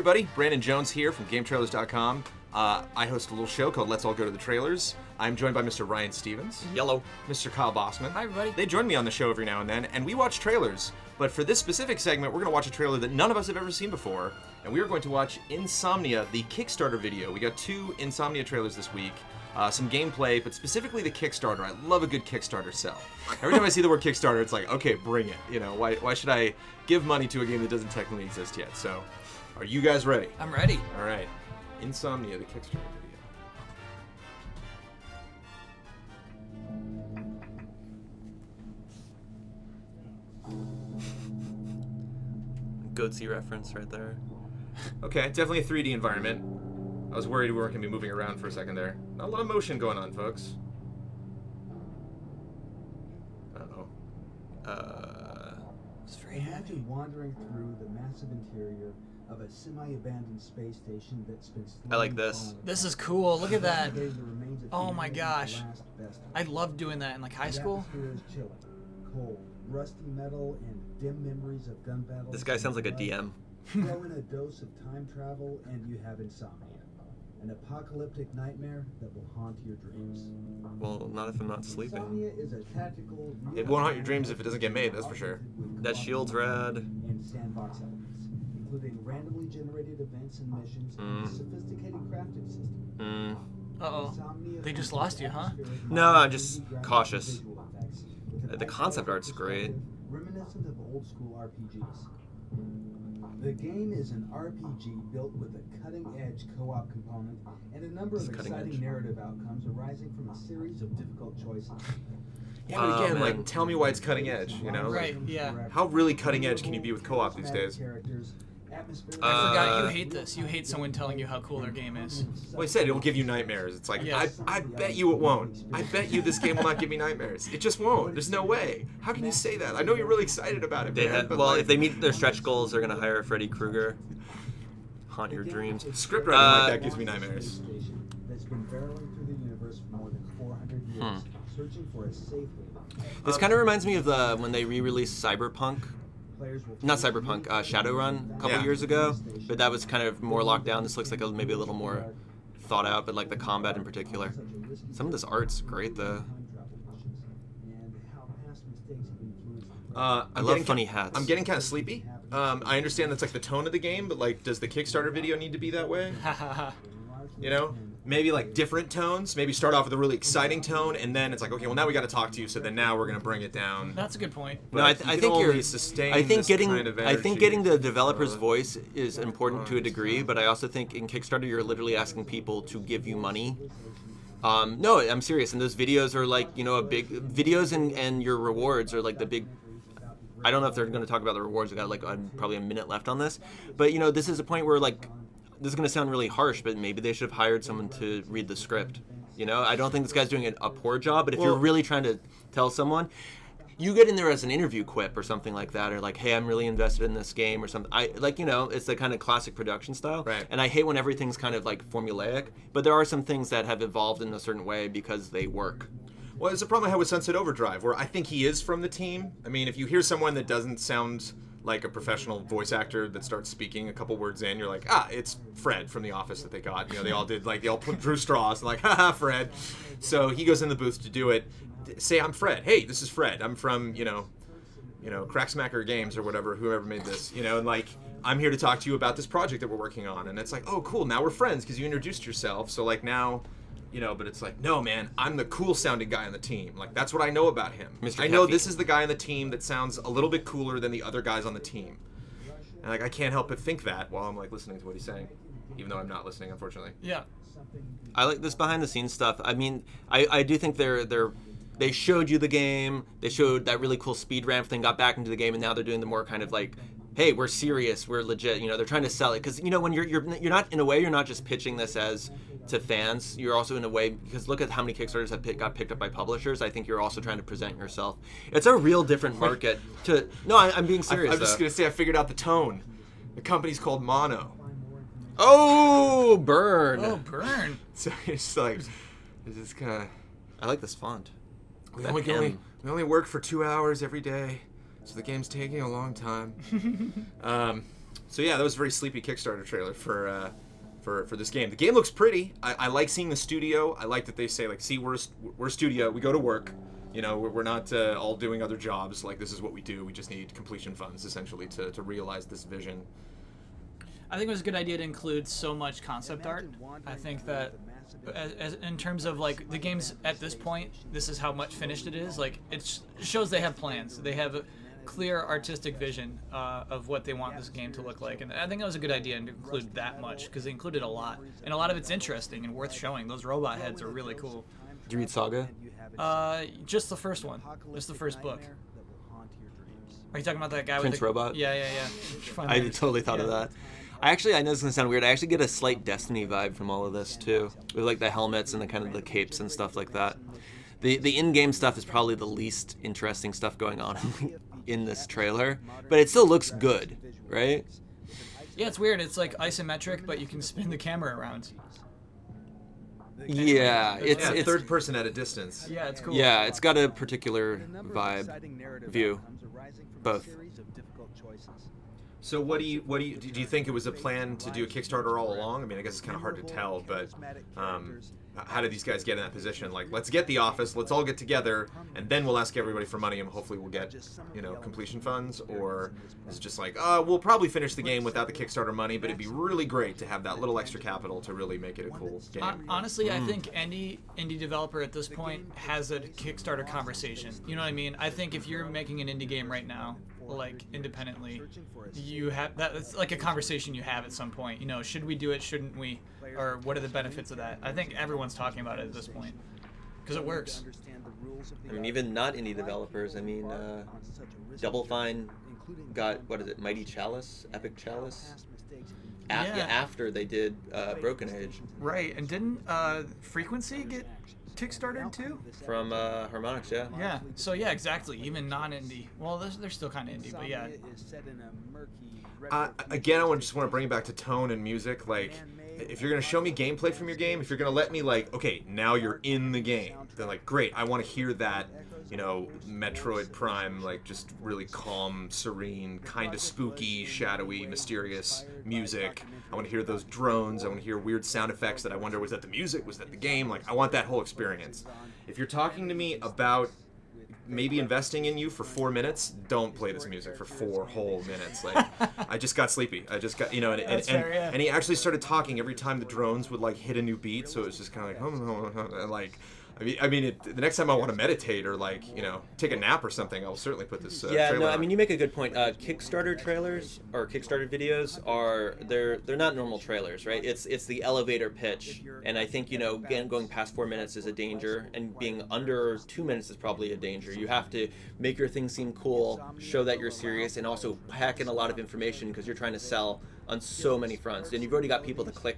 everybody, Brandon Jones here from GameTrailers.com. I host a little show called Let's All Go to the Trailers. I'm joined by Mr. Ryan Stevens. Yellow. Mr. Kyle Bossman. Hi, everybody. They join me on the show every now and then, and we watch trailers. But for this specific segment, we're going to watch a trailer that none of us have ever seen before, and we are going to watch Insomnia, the Kickstarter video. We got 2 Insomnia trailers this week. Some gameplay, but specifically the Kickstarter. I love a good Kickstarter sell. Every time I see the word Kickstarter, it's like, okay, bring it. You know, why should I give money to a game that doesn't technically exist yet? So, are you guys ready? I'm ready. All right. Insomnia, the Kickstarter video. Goatsy reference right there. Okay, definitely a 3D environment. I was worried we weren't going to be moving around for a second there. Not a lot of motion going on, folks. I don't know. It's very heavy. Imagine wandering through the massive interior of a semi-abandoned space station that's been I like this. This is cool. Look at that. The remains of Oh my humanity's gosh. last vestige. I loved doing that in like high school. The atmosphere is chilling, cold, rusty metal, and dim memories of gun battles. This guy sounds like a DM. Throw in a dose of time travel, and you have Insomnia, an apocalyptic nightmare that will haunt your dreams. Well, not if I'm not sleeping. Insomnia is a tactical. It won't haunt your dreams if it doesn't get made, that's for sure. That shield's rad. And sandbox elements, including randomly generated events and missions, and a sophisticated crafting system. Uh-oh. Insomnia They just lost you, huh? No, I'm just cautious. The concept art's great. Reminiscent of old school RPGs. The game is an RPG built with a cutting-edge co-op component and a number of exciting narrative outcomes arising from a series of difficult choices. Yeah, but again, man. like, tell me why it's cutting edge, you know? Right, Like, yeah. how really cutting edge can you be with co-op these days? Characters, atmosphere, I forgot you hate this. You hate someone telling you how cool their game is. Well, I said it'll give you nightmares. It's like, Yes. I bet you it won't. I bet you this game will not give me nightmares. It just won't. There's no way. How can you say that? I know you're really excited about it, They man, had, but well, like, if they meet their stretch goals, they're gonna hire Freddy Krueger. Haunt your dreams. script writing like that gives me nightmares. that's been barreling through the universe for more than 400 years, searching for a safe haven. This kind of reminds me of the when they re-released Cyberpunk. Players will Not Cyberpunk, Shadowrun a couple years ago, but that was kind of more locked down. This looks like maybe a little more thought out, but like the combat in particular. Some of this art's great though. I love funny hats. I'm getting kind of sleepy. I understand that's like the tone of the game, but like, does the Kickstarter video need to be that way? You know? Maybe like different tones. Maybe start off with a really exciting tone, and then it's like, okay, well now we got to talk to you, so then now we're gonna bring it down. That's a good point. No, I You think can only you're. sustain I think this getting. kind of I think energy getting the developer's for voice is important to a degree, but I also think in Kickstarter you're literally asking people to give you money. No, I'm serious. And those videos are like, you know, a big videos and your rewards are like the big. I don't know if they're going to talk about the rewards. We got like probably a minute left on this, but you know, this is a point where like. This is going to sound really harsh, but maybe they should have hired someone to read the script. You know, I don't think this guy's doing a poor job, but if you're really trying to tell someone, you get in there as an interview quip or something like that, or like, hey, I'm really invested in this game or something. You know, it's the kind of classic production style. Right. And I hate when everything's kind of like formulaic, but there are some things that have evolved in a certain way because they work. Well, it's a problem I had with Sunset Overdrive, where I think he is from the team. I mean, if you hear someone that doesn't sound like a professional voice actor that starts speaking a couple words in, you're like, it's Fred from The Office that they got. You know, they all did, like, they all drew straws, and like, haha, Fred. So he goes in the booth to do it. Say, I'm Fred. Hey, this is Fred. I'm from, you know, Cracksmacker Games or whatever, whoever made this. You know, and like, I'm here to talk to you about this project that we're working on. And it's like, oh, cool, now we're friends because you introduced yourself. So like now... You know, but it's like, no, man, I'm the cool-sounding guy on the team. Like, that's what I know about him. Mr. I know Caffeine. this is the guy on the team that sounds a little bit cooler than the other guys on the team. And, like, I can't help but think that while I'm, like, listening to what he's saying. Even though I'm not listening, unfortunately. Yeah. I like this behind-the-scenes stuff. I mean, I do think they showed you the game. They showed that really cool speed ramp thing, got back into the game, and now they're doing the more kind of like, hey, we're serious, we're legit. You know, they're trying to sell it because you know when you're not in a way you're not just pitching this as to fans. You're also in a way because look at how many Kickstarters have got picked up by publishers. I think you're also trying to present yourself. It's a real different market. I'm being serious. I'm just gonna say I figured out the tone. The company's called Mono. Oh, burn! Oh, burn. So it's like, it's just kind of. I like this font. We That only, M. we only work for 2 hours every day, so the game's taking a long time. So yeah, that was a very sleepy Kickstarter trailer for this game. The game looks pretty. I like seeing the studio. I like that they say like, see, we're a studio. We go to work. You know, we're not all doing other jobs. Like, this is what we do. We just need completion funds essentially to realize this vision. I think it was a good idea to include so much concept art. I think that as in terms of like the game's at this point, this is how much finished it is. Like, it shows they have plans. They have a clear artistic vision of what they want this game to look like, and I think that was a good idea to include that much, because they included a lot, and a lot of it's interesting and worth showing. Those robot heads are really cool. Did you read Saga? Just the first one, just the first book. Are you talking about that guy Prince with the Robot? Yeah. I totally thought of that. I know it's gonna sound weird. I actually get a slight Destiny vibe from all of this too, with like the helmets and the kind of the capes and stuff like that. The in-game stuff is probably the least interesting stuff going on in this trailer, but it still looks good, right? Yeah, it's weird. It's like isometric, but you can spin the camera around. Yeah, it's third person at a distance. Yeah, it's cool. Yeah, it's got a particular vibe, view, both. So do you think it was a plan to do a Kickstarter all along? I mean, I guess it's kind of hard to tell, but how did these guys get in that position? Like, let's get the office, let's all get together, and then we'll ask everybody for money, and hopefully we'll get, completion funds? Or is it just like, we'll probably finish the game without the Kickstarter money, but it'd be really great to have that little extra capital to really make it a cool game? Honestly, I think any indie developer at this point has a Kickstarter conversation. You know what I mean? I think if you're making an indie game right now, like independently, you have that. It's like a conversation you have at some point. Should we do it? Shouldn't we? Or what are the benefits of that? I think everyone's talking about it at this point because it works. I mean, even not indie developers. I mean, Double Fine got Mighty Chalice, Epic Chalice. After they did Broken Age. Right, and didn't Frequency get Kickstarted too? From Harmonix, yeah. Yeah. So yeah, exactly. Even non-indie. Well, they're still kind of indie, but yeah. Again, I just want to bring it back to tone and music. Like, if you're gonna show me gameplay from your game, if you're gonna let me like, okay, now you're in the game, then like, great. I want to hear that. Metroid Prime, like just really calm, serene, kind of spooky, shadowy, mysterious music. I want to hear those drones. I want to hear weird sound effects that I wonder, was that the music? Was that the game? Like, I want that whole experience. If you're talking to me about maybe investing in you for 4 minutes, don't play this music for 4 whole minutes. Like, I just got sleepy. I just got, and he actually started talking every time the drones would like hit a new beat. So it was just kind of like, the next time I want to meditate or like, take a nap or something, I'll certainly put this trailer on. I mean, you make a good point. Kickstarter trailers or Kickstarter videos they're not normal trailers, right? It's the elevator pitch, and I think again, going past 4 minutes is a danger, and being under 2 minutes is probably a danger. You have to make your thing seem cool, show that you're serious, and also pack in a lot of information because you're trying to sell on so many fronts, and you've already got people to click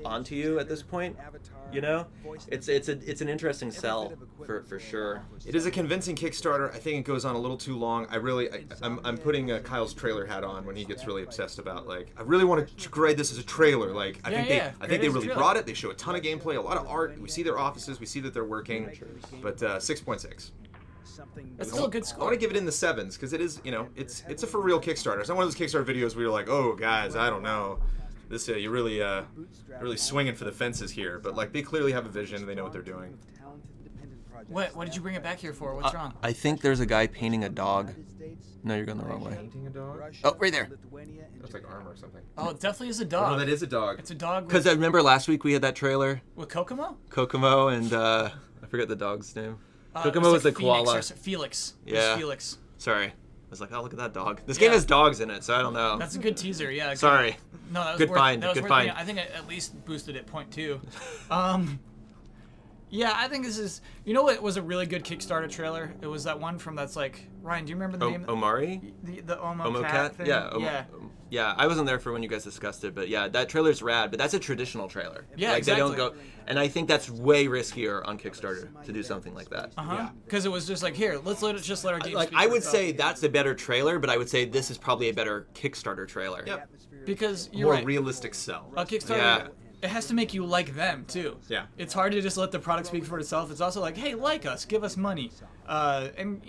onto you at this point. It's an interesting sell for sure. It is a convincing Kickstarter. I think it goes on a little too long. I'm putting Kyle's trailer hat on when he gets really obsessed about like, I really want to grade this as a trailer. Like, I think they really brought it. They show a ton of gameplay, a lot of art. We see their offices. We see that they're working. But 6.6. That's still a good score. I want to give it in the 7s because it is, it's a for real Kickstarter. It's not one of those Kickstarter videos where you're like, oh guys, I don't know, this you're really swinging for the fences here. But like, they clearly have a vision and they know what they're doing. What did you bring it back here for? What's wrong? I think there's a guy painting a dog. No, you're going the wrong way. Painting a dog? Oh, right there. Looks like armor or something. Oh, it definitely is a dog. Oh, that is a dog. It's a dog. Because I remember last week we had that trailer. With Kokomo? Kokomo and I forget the dog's name. Kokomo was the koala. Felix. Yeah. Felix. Sorry. I was like, oh, look at that dog. This game has dogs in it, so I don't know. That's a good teaser, yeah. Sorry. No, that was good worth, find. That was Good worth find. I think I at least boosted it 0.2. Yeah, I think this is... You know what was a really good Kickstarter trailer? It was that one from that's like... Ryan, do you remember the name? Omari? The Omo Cat thing? Yeah. Yeah, I wasn't there for when you guys discussed it, but yeah, that trailer's rad, but that's a traditional trailer. Yeah, like, exactly. They don't go... And I think that's way riskier on Kickstarter to do something like that. Because it was just like, here, let's just let our game speak I for would itself. say that's a better trailer, but I would say this is probably a better Kickstarter trailer. Yep. Because you're More right. realistic sell. A Kickstarter... Yeah. It has to make you like them, too. Yeah. It's hard to just let the product speak for itself. It's also like, hey, like us. Give us money. And,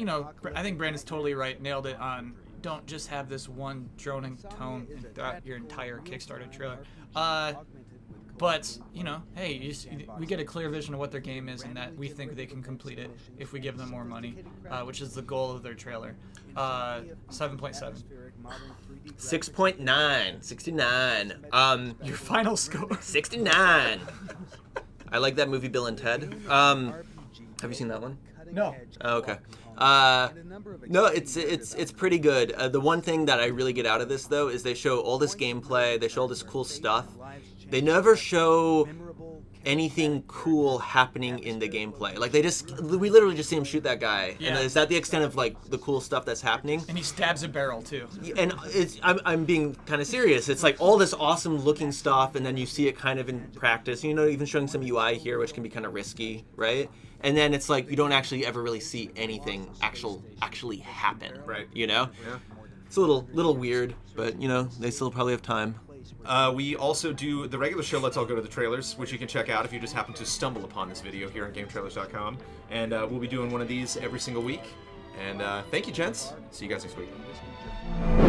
I think Brandon's totally right. Nailed it on don't just have this one droning tone throughout your entire Kickstarter trailer. But, you know, hey, we get a clear vision of what their game is and that we think they can complete it if we give them more money, which is the goal of their trailer. 7.7. 6.9. 69. Your final score. 69. I like that movie Bill and Ted. Have you seen that one? No. Oh, okay. No, it's pretty good. The one thing that I really get out of this, though, is they show all this gameplay, they show all this cool stuff. They never show anything cool happening in the gameplay. Like, we literally just see him shoot that guy. Yeah. And is that the extent of, like, the cool stuff that's happening? And he stabs a barrel, too. And I'm being kind of serious. It's like all this awesome looking stuff, and then you see it kind of in practice. You know, even showing some UI here, which can be kind of risky, right? And then it's like you don't actually ever really see anything actually happen. Right. You know? Yeah. It's a little weird, but you know, they still probably have time. We also do the regular show, Let's All Go to the Trailers, which you can check out if you just happen to stumble upon this video here on GameTrailers.com. And we'll be doing one of these every single week. And thank you, gents. See you guys next week.